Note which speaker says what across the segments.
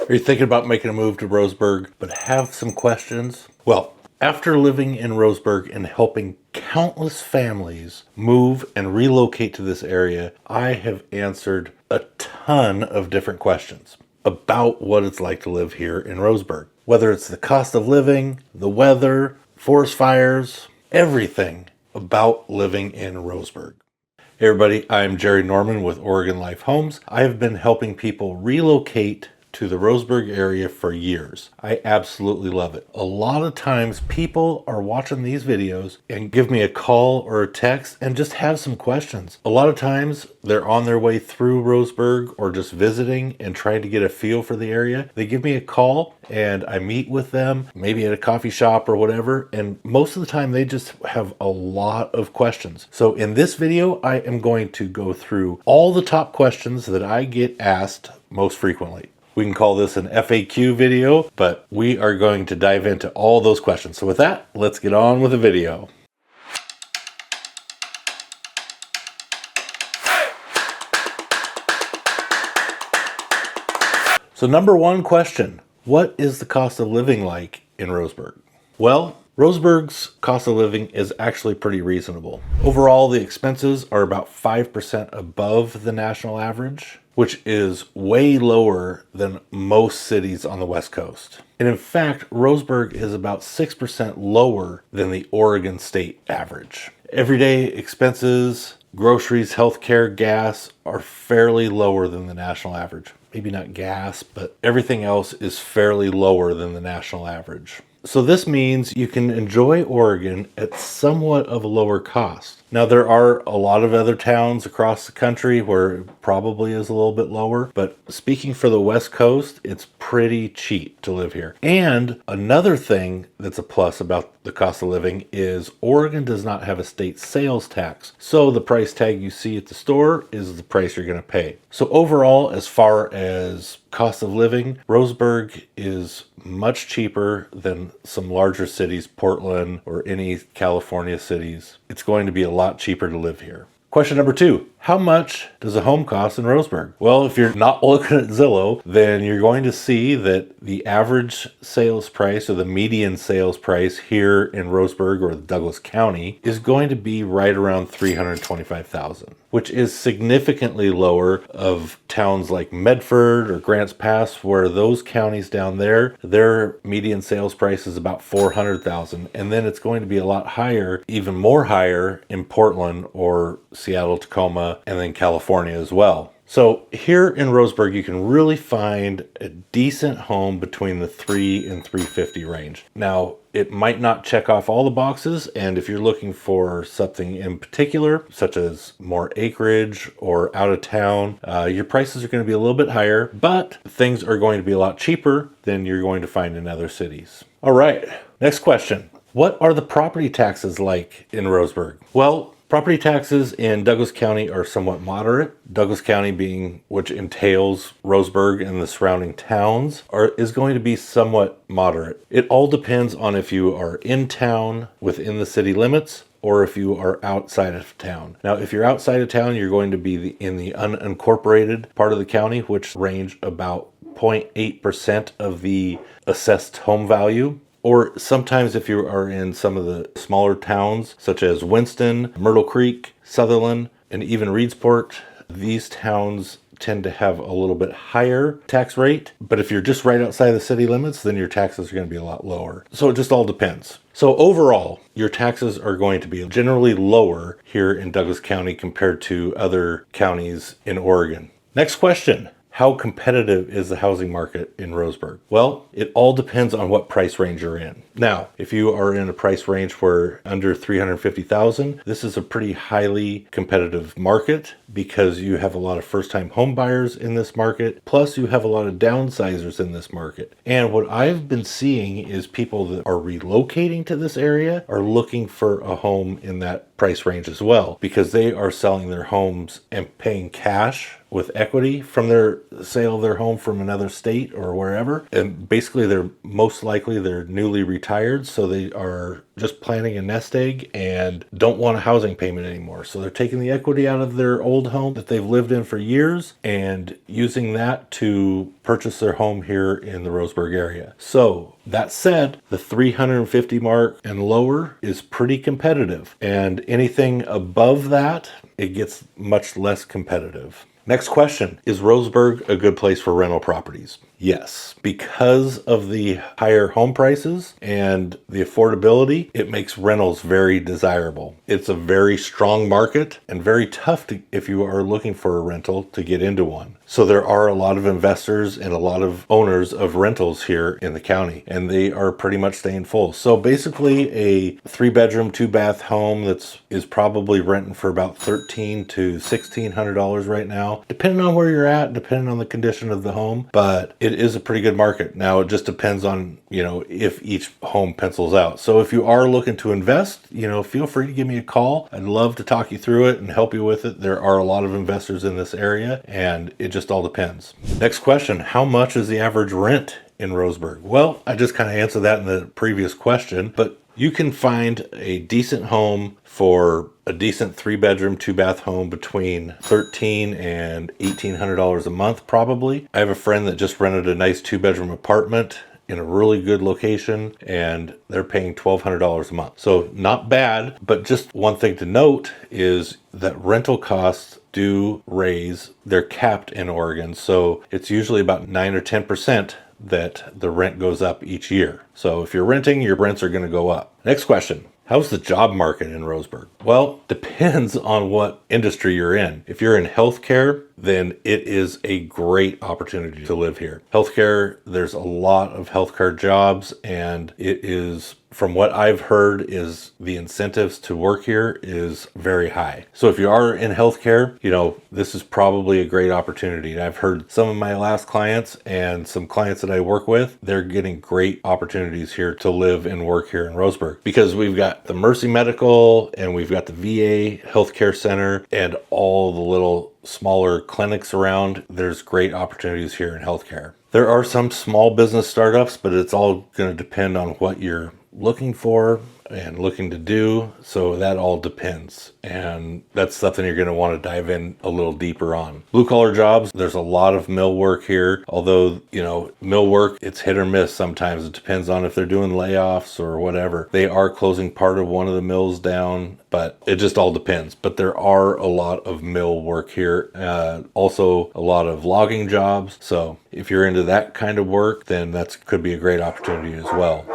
Speaker 1: Are you thinking about making a move to Roseburg but have some questions? Well, after living in Roseburg and helping countless families move and relocate to this area, I have answered a ton of different questions about what it's like to live here in Roseburg. Whether it's the cost of living, the weather, forest fires, everything about living in Roseburg. Hey everybody, I'm Jerry Norman with Oregon Life Homes. I have been helping people relocate to the Roseburg area for years. I absolutely love it. A lot of times people are watching these videos and give me a call or a text and just have some questions. A lot of times they're on their way through Roseburg or just visiting and trying to get a feel for the area. They give me a call and I meet with them, maybe at a coffee shop or whatever, and most of the time they just have a lot of questions. So in this video, I am going to go through all the top questions that I get asked most frequently. We can call this an FAQ video, but we are going to dive into all those questions. So with that, let's get on with the video. So number one question, what is the cost of living like in Roseburg? Well, Roseburg's cost of living is actually pretty reasonable. Overall, the expenses are about 5% above the national average, which is way lower than most cities on the West Coast. And in fact, Roseburg is about 6% lower than the Oregon state average. Everyday expenses, groceries, healthcare, gas are fairly lower than the national average. Maybe not gas, but everything else is fairly lower than the national average. So this means you can enjoy Oregon at somewhat of a lower cost. Now there are a lot of other towns across the country where it probably is a little bit lower, but speaking for the West Coast, it's pretty cheap to live here. And another thing that's a plus about the cost of living is Oregon does not have a state sales tax. So the price tag you see at the store is the price you're going to pay. So overall, as far as cost of living, Roseburg is much cheaper than some larger cities, Portland or any California cities. It's going to be a lot cheaper to live here. Question number two, how much does a home cost in Roseburg? Well, if you're not looking at Zillow, then you're going to see that the average sales price or the median sales price here in Roseburg or Douglas County is going to be right around $325,000, which is significantly lower of towns like Medford or Grants Pass, where those counties down there, their median sales price is about $400,000. And then it's going to be a lot higher, even more higher in Portland or Seattle, Tacoma, and then California as well. So here in Roseburg, you can really find a decent home between the $3 and $350 range. Now, it might not check off all the boxes, and if you're looking for something in particular, such as more acreage or out of town, your prices are going to be a little bit higher, but things are going to be a lot cheaper than you're going to find in other cities. All right, next question. What are the property taxes like in Roseburg? Well, property taxes in Douglas County are somewhat moderate. Douglas County being, which entails Roseburg and the surrounding towns, is going to be somewhat moderate. It all depends on if you are in town within the city limits or if you are outside of town. Now, if you're outside of town, you're going to be in the unincorporated part of the county, which range about 0.8% of the assessed home value. Or sometimes if you are in some of the smaller towns, such as Winston, Myrtle Creek, Sutherland, and even Reedsport, these towns tend to have a little bit higher tax rate. But if you're just right outside the city limits, then your taxes are going to be a lot lower. So it just all depends. So overall, your taxes are going to be generally lower here in Douglas County compared to other counties in Oregon. Next question. How competitive is the housing market in Roseburg? Well, it all depends on what price range you're in. Now, if you are in a price range where under $350,000, this is a pretty highly competitive market because you have a lot of first-time home buyers in this market, plus you have a lot of downsizers in this market. And what I've been seeing is people that are relocating to this area are looking for a home in that price range as well, because they are selling their homes and paying cash with equity from their sale of their home from another state or wherever. And basically they're most likely they're newly retired, so they are just planning a nest egg and don't want a housing payment anymore. So they're taking the equity out of their old home that they've lived in for years and using that to purchase their home here in the Roseburg area. So that said, the 350 mark and lower is pretty competitive, and anything above that, it gets much less competitive. Next question, is Roseburg a good place for rental properties? Yes, because of the higher home prices and the affordability, it makes rentals very desirable. It's a very strong market and very tough if you are looking for a rental to get into one. So there are a lot of investors and a lot of owners of rentals here in the county, and they are pretty much staying full. So basically a 3-bedroom, 2-bath home is probably renting for about $1,300 to $1,600 right now, depending on where you're at, depending on the condition of the home, but it is a pretty good market. Now it just depends on, if each home pencils out. So if you are looking to invest, feel free to give me a call. I'd love to talk you through it and help you with it. There are a lot of investors in this area, and it just all depends. Next question, how much is the average rent in Roseburg? Well, I just kind of answered that in the previous question, but you can find a decent home for a decent 3-bedroom, 2-bath home between $1,300 and $1,800 a month, probably. I have a friend that just rented a nice 2-bedroom apartment in a really good location, and they're paying $1,200 a month. So not bad, but just one thing to note is that rental costs do raise. They're capped in Oregon, so it's usually about 9 or 10% that the rent goes up each year. So if you're renting, your rents are going to go up. Next question. How's the job market in Roseburg? Well, depends on what industry you're in. If you're in healthcare, then it is a great opportunity to live here. Healthcare, there's a lot of healthcare jobs, and it is, from what I've heard, is the incentives to work here is very high. So if you are in healthcare, this is probably a great opportunity. And I've heard some of my last clients and some clients that I work with, they're getting great opportunities here to live and work here in Roseburg, because we've got the Mercy Medical and we've got the VA Healthcare Center and all the little smaller clinics around. There's great opportunities here in healthcare. There are some small business startups, but it's all going to depend on what you're looking for and looking to do. So that all depends. And that's something you're going to want to dive in a little deeper on. Blue collar jobs, there's a lot of mill work here. Although, mill work, it's hit or miss sometimes. It depends on if they're doing layoffs or whatever. They are closing part of one of the mills down, but it just all depends. But there are a lot of mill work here. Also a lot of logging jobs. So if you're into that kind of work, then that could be a great opportunity as well.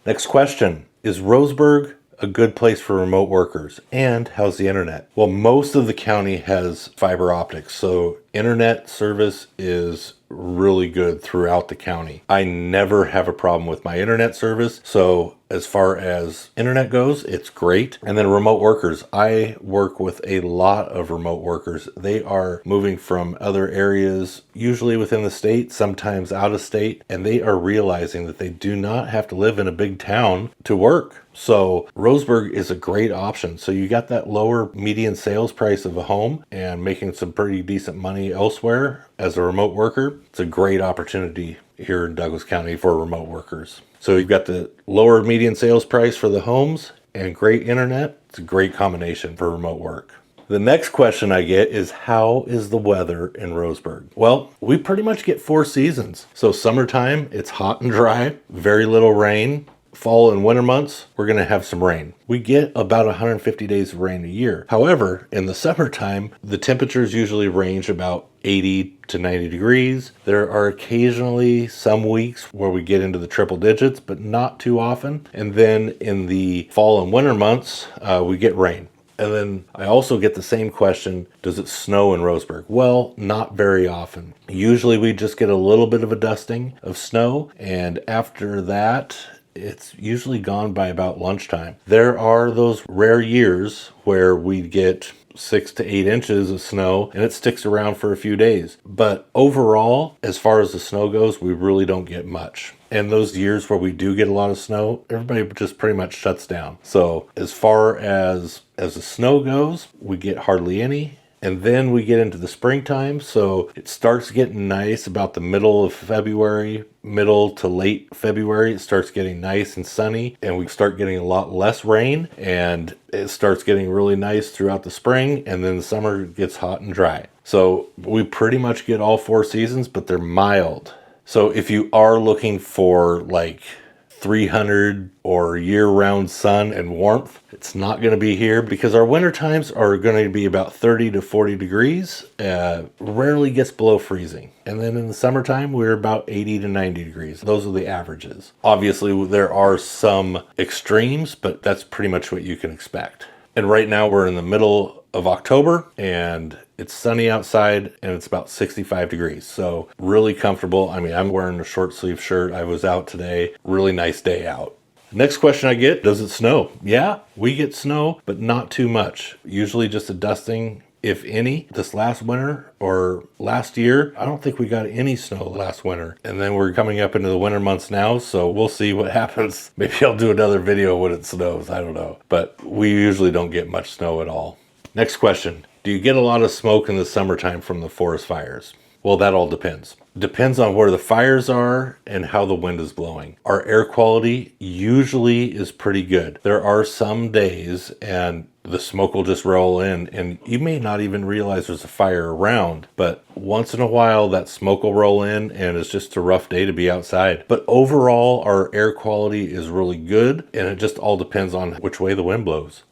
Speaker 1: Next question. Is Roseburg a good place for remote workers? And how's the internet? Well, most of the county has fiber optics, so internet service is really good throughout the county. I never have a problem with my internet service. So as far as internet goes, it's great. And then remote workers. I work with a lot of remote workers. They are moving from other areas, usually within the state, sometimes out of state, and they are realizing that they do not have to live in a big town to work. So Roseburg is a great option. So you got that lower median sales price of a home and making some pretty decent money elsewhere as a remote worker. It's a great opportunity here in Douglas County for remote workers. So you've got the lower median sales price for the homes and great internet. It's a great combination for remote work. The next question I get is, how is the weather in Roseburg? Well, we pretty much get 4 seasons. So summertime, it's hot and dry, very little rain. Fall and winter months, we're going to have some rain. We get about 150 days of rain a year. However, in the summertime, the temperatures usually range about 80 to 90 degrees. There are occasionally some weeks where we get into the triple digits, but not too often. And then in the fall and winter months, we get rain. And then I also get the same question, does it snow in Roseburg? Well, not very often. Usually we just get a little bit of a dusting of snow, and after that, it's usually gone by about lunchtime. There are those rare years where we get 6 to 8 inches of snow and it sticks around for a few days. But overall, as far as the snow goes, we really don't get much. And those years where we do get a lot of snow, everybody just pretty much shuts down. So as far as the snow goes, we get hardly any. And then we get into the springtime, so it starts getting nice about the middle of February, middle to late February. It starts getting nice and sunny, and we start getting a lot less rain, and it starts getting really nice throughout the spring, and then the summer gets hot and dry. So we pretty much get all 4 seasons, but they're mild. So if you are looking for like 300 or year-round sun and warmth, it's not going to be here, because our winter times are going to be about 30 to 40 degrees, rarely gets below freezing. And then in the summertime, we're about 80 to 90 degrees. Those are the averages. Obviously, there are some extremes, but that's pretty much what you can expect. And right now we're in the middle of October, and it's sunny outside, and it's about 65 degrees. So really comfortable. I mean, I'm wearing a short sleeve shirt. I was out today. Really nice day out. Next question I get, does it snow? Yeah, we get snow, but not too much. Usually just a dusting, if any. This last winter or last year, I don't think we got any snow last winter. And then we're coming up into the winter months now, so we'll see what happens. Maybe I'll do another video when it snows. I don't know. But we usually don't get much snow at all. Next question. Do you get a lot of smoke in the summertime from the forest fires? Well, that all depends. Depends on where the fires are and how the wind is blowing. Our air quality usually is pretty good. There are some days and the smoke will just roll in, and you may not even realize there's a fire around, but once in a while that smoke will roll in, and it's just a rough day to be outside. But overall, our air quality is really good, and it just all depends on which way the wind blows,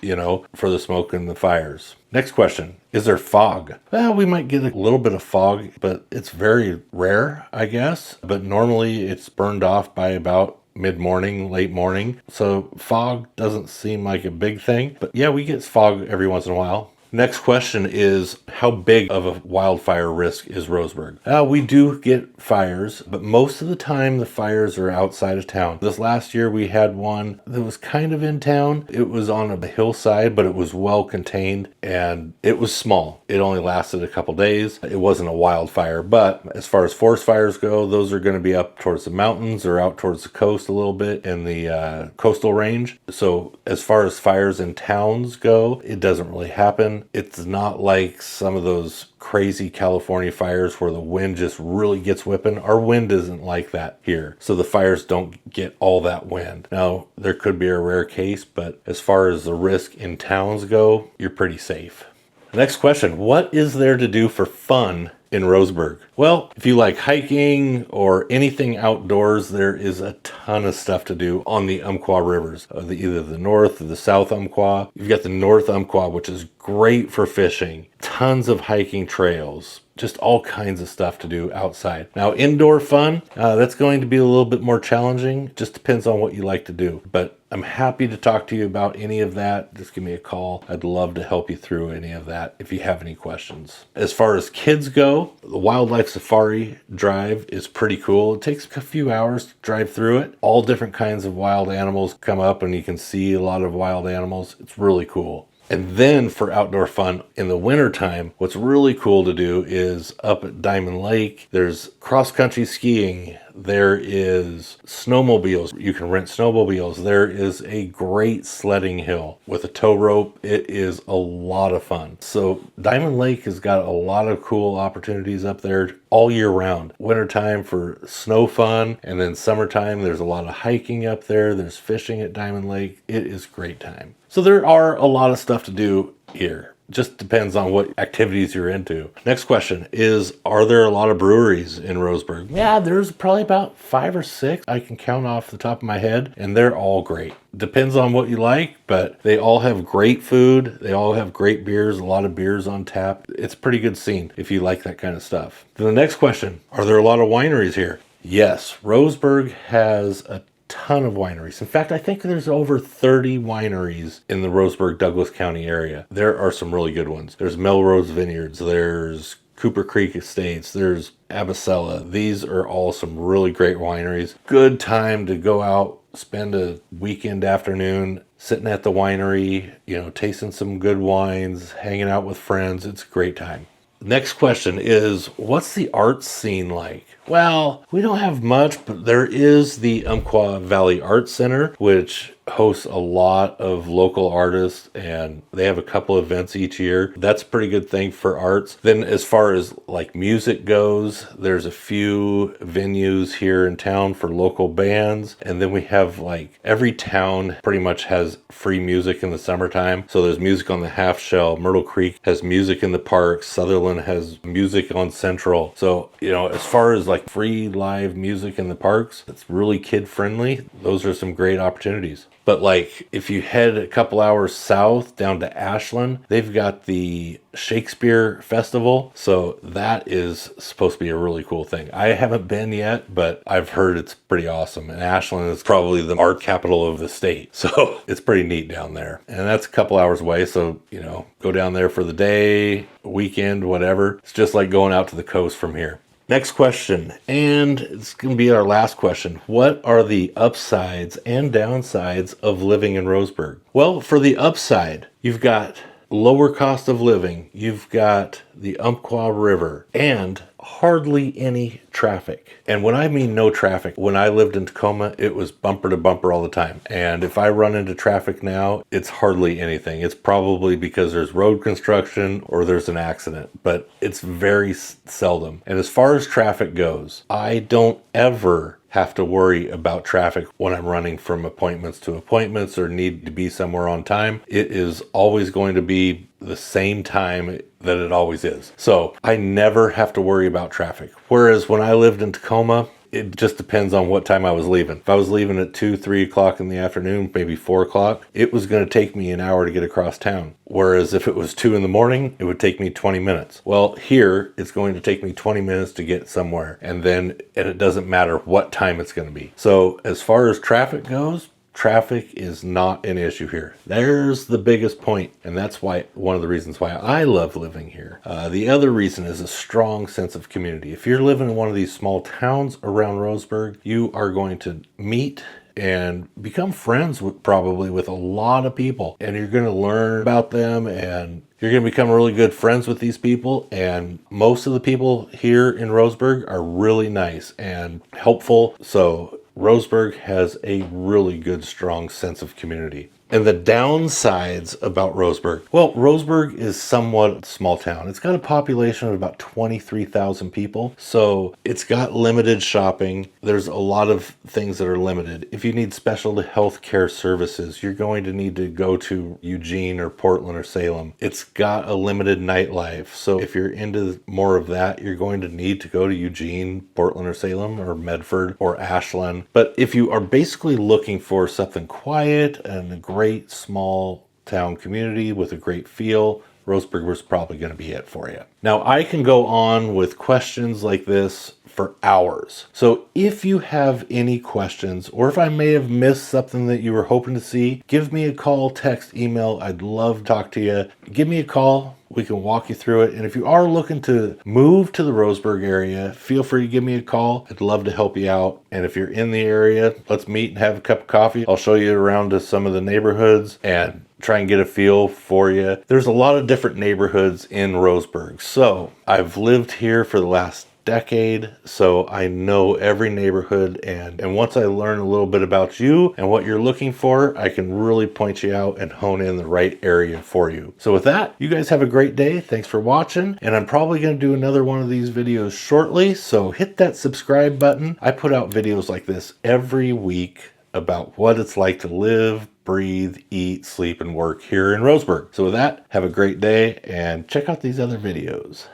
Speaker 1: for the smoke and the fires. Next question. Is there fog? Well, we might get a little bit of fog, but it's very rare, I guess. But normally it's burned off by about mid-morning, late morning. So fog doesn't seem like a big thing. But yeah, we get fog every once in a while. Next question is, how big of a wildfire risk is Roseburg? We do get fires, but most of the time the fires are outside of town. This last year we had one that was kind of in town. It was on a hillside, but it was well contained, and it was small. It only lasted a couple days. It wasn't a wildfire, but as far as forest fires go, those are going to be up towards the mountains or out towards the coast a little bit in the coastal range. So as far as fires in towns go, it doesn't really happen. It's not like some of those crazy California fires where the wind just really gets whipping. Our wind isn't like that here, so the fires don't get all that wind. Now, there could be a rare case, but as far as the risk in towns go, you're pretty safe. Next question. What is there to do for fun in Roseburg? Well, if you like hiking or anything outdoors, there is a ton of stuff to do on the Umpqua Rivers, either the North or the South Umpqua. You've got the North Umpqua, which is great for fishing. Tons of hiking trails. Just all kinds of stuff to do outside. Now, indoor fun, that's going to be a little bit more challenging. Just depends on what you like to do. But I'm happy to talk to you about any of that. Just give me a call. I'd love to help you through any of that if you have any questions. As far as kids go, the Wildlife Safari drive is pretty cool. It takes a few hours to drive through it. All different kinds of wild animals come up, and you can see a lot of wild animals. It's really cool. And then for outdoor fun in the wintertime, what's really cool to do is up at Diamond Lake, there's cross-country skiing. There is snowmobiles. You can rent snowmobiles. There is a great sledding hill with a tow rope. It is a lot of fun. So Diamond Lake has got a lot of cool opportunities up there all year round. Wintertime for snow fun, and then summertime there's a lot of hiking up there. There's fishing at Diamond Lake. It is great time. So there are a lot of stuff to do here. Just depends on what activities you're into. Next question is, are there a lot of breweries in Roseburg? Yeah, there's probably about 5 or 6 I can count off the top of my head, and they're all great. Depends on what you like, but they all have great food. They all have great beers, a lot of beers on tap. It's a pretty good scene if you like that kind of stuff. Then the next question, are there a lot of wineries here? Yes, Roseburg has a ton of wineries. In fact, I think there's over 30 wineries in the Roseburg, Douglas County area. There are some really good ones. There's Melrose Vineyards, there's Cooper Creek Estates, there's Abasella. These are all some really great wineries. Good time to go out, spend a weekend afternoon sitting at the winery, tasting some good wines, hanging out with friends. It's a great time. Next question is, what's the art scene like? Well, we don't have much, but there is the Umpqua Valley Art Center, which hosts a lot of local artists, and they have a couple events each year. That's a pretty good thing for arts. Then as far as like music goes, there's a few venues here in town for local bands. And then we have like every town pretty much has free music in the summertime. So there's music on the half shell. Myrtle Creek has music in the park. Sutherland has music on Central. So, you know, as far as like free live music in the parks, it's really kid friendly. Those are some great opportunities. But like if you head a couple hours south down to Ashland, they've got the Shakespeare Festival. So that is supposed to be a really cool thing. I haven't been yet, but I've heard it's pretty awesome. And Ashland is probably the art capital of the state. So it's pretty neat down there. And that's a couple hours away. So, you know, go down there for the day, weekend, whatever. It's just like going out to the coast from here. Next question, and it's going to be our last question. What are the upsides and downsides of living in Roseburg? Well, for the upside, you've got lower cost of living, you've got the Umpqua River, and hardly any traffic. And when I mean no traffic, when I lived in Tacoma, it was bumper to bumper all the time. And if I run into traffic now, it's hardly anything. It's probably because there's road construction or there's an accident, but it's very seldom. And as far as traffic goes, I don't ever have to worry about traffic when I'm running from appointments to appointments or need to be somewhere on time. It is always going to be the same time that it always is. So I never have to worry about traffic. Whereas when I lived in Tacoma, it just depends on what time I was leaving. If I was leaving at 2, 3 o'clock in the afternoon, maybe 4 o'clock, it was going to take me an hour to get across town. Whereas if it was 2 in the morning, it would take me 20 minutes. Well, here it's going to take me 20 minutes to get somewhere. And it doesn't matter what time it's going to be. So as far as traffic goes, traffic is not an issue here. There's the biggest point, and that's why one of the reasons why I love living here. The other reason is a strong sense of community. If you're living in one of these small towns around Roseburg, you are going to meet and become friends probably with a lot of people, and you're going to learn about them, and you're going to become really good friends with these people. And most of the people here in Roseburg are really nice and helpful. So Roseburg has a really good, strong sense of community. And the downsides about Roseburg. Well, Roseburg is somewhat a small town. It's got a population of about 23,000 people. So it's got limited shopping. There's a lot of things that are limited. If you need special health care services, you're going to need to go to Eugene or Portland or Salem. It's got a limited nightlife. So if you're into more of that, you're going to need to go to Eugene, Portland or Salem, or Medford or Ashland. But if you are basically looking for something quiet and a great small town community with a great feel, Roseburg was probably going to be it for you. Now, I can go on with questions like this for hours. So if you have any questions, or if I may have missed something that you were hoping to see, give me a call, text, email. I'd love to talk to you. Give me a call. We can walk you through it. And if you are looking to move to the Roseburg area, feel free to give me a call. I'd love to help you out. And if you're in the area, let's meet and have a cup of coffee. I'll show you around to some of the neighborhoods and try and get a feel for you. There's a lot of different neighborhoods in Roseburg. So I've lived here for the last decade, so I know every neighborhood, and once I learn a little bit about you and what you're looking for, I can really point you out and hone in the right area for you. So with that, you guys have a great day. Thanks for watching, and I'm probably going to do another one of these videos shortly, so hit that subscribe button. I put out videos like this every week about what it's like to live, breathe, eat, sleep, and work here in Roseburg. So with that, have a great day and check out these other videos.